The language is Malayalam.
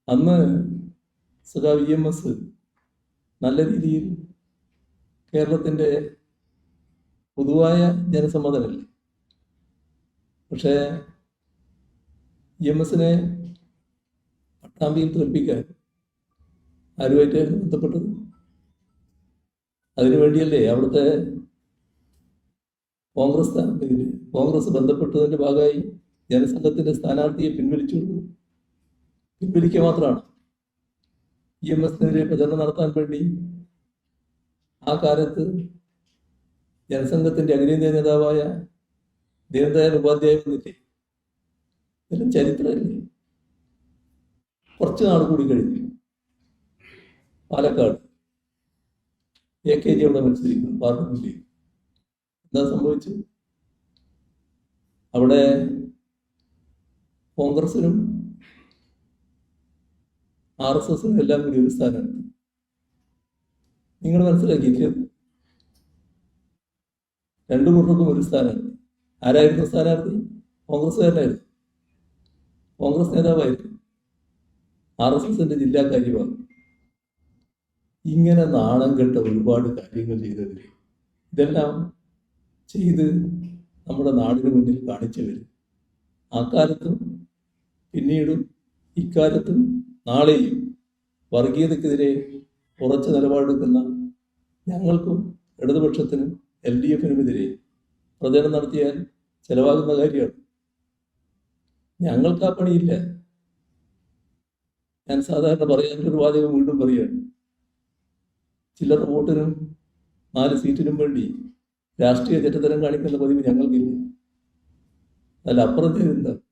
അന്ന് സഖാവ് EMS നല്ല രീതിയിൽ കേരളത്തിൻ്റെ പൊതുവായ ജനസമ്മതനല്ലേ. പക്ഷേ EMSനെ പട്ടാമ്പിയിൽ തോൽപ്പിക്കാൻ ആരുമായിട്ടായിരുന്നു ബന്ധപ്പെട്ടത്? അതിനുവേണ്ടിയല്ലേ അവിടുത്തെ കോൺഗ്രസ് ബന്ധപ്പെട്ടതിൻ്റെ ഭാഗമായി ജനസംഘത്തിൻ്റെ സ്ഥാനാർത്ഥിയെ പിൻവലിക്കുക മാത്രമാണ്. EMSനെതിരെ പ്രചരണം നടത്താൻ വേണ്ടി ആ കാലത്ത് ജനസംഘത്തിൻ്റെ അഖിലേന്ത്യാ നേതാവായ ദീനദയാൽ ഉപാധ്യായ വന്നില്ലേ? ഇതെല്ലാം ചരിത്രമല്ലേ. കുറച്ച് നാൾ കൂടി കഴിഞ്ഞു പാലക്കാട് AKG അവിടെ മത്സരിക്കുന്നു പാർലമെന്റിൽ. എന്താ സംഭവിച്ചത്? അവിടെ കോൺഗ്രസിനും RSSനും എല്ലാം കൂടി ഒരു സ്ഥാനമാണ്. നിങ്ങൾ മനസ്സിലാക്കിയില്ലേ? രണ്ടു കൂട്ടർക്കും ഒരു സ്ഥാനമാണ്. ആരായിരുന്നു സ്ഥാനാർത്ഥി? കോൺഗ്രസ്സുകാരനായിരുന്നു, കോൺഗ്രസ് നേതാവായിരുന്നു, RSSന്റെ ജില്ലാ കാര്യമാണ്. ഇങ്ങനെ നാണം കെട്ട ഒരുപാട് കാര്യങ്ങൾ ചെയ്തവര് ഇതെല്ലാം ചെയ്ത് നമ്മുടെ നാടിന് മുന്നിൽ കാണിച്ചവർ ആ കാലത്തും പിന്നീടും ഇക്കാലത്തും നാളെയും വർഗീയതയ്ക്കെതിരെ ഉറച്ച നിലപാടെടുക്കുന്ന ഞങ്ങൾക്കും ഇടതുപക്ഷത്തിനും LDFനുമെതിരെ പ്രചരണം നടത്തിയാൽ ചെലവാകുന്ന കാര്യമാണ്. ഞങ്ങൾക്ക് ആ പണിയില്ല. ഞാൻ സാധാരണ പറയാനൊരു വാചകം വീണ്ടും പറയുകയാണ്. ചില്ലറ വോട്ടിനും 4 സീറ്റിനും വേണ്ടി രാഷ്ട്രീയ ചെറ്റത്തരം കാണിക്കുന്ന പതിവ് ഞങ്ങൾക്കില്ല. അതിലപ്പുറം ചെയ്യുന്ന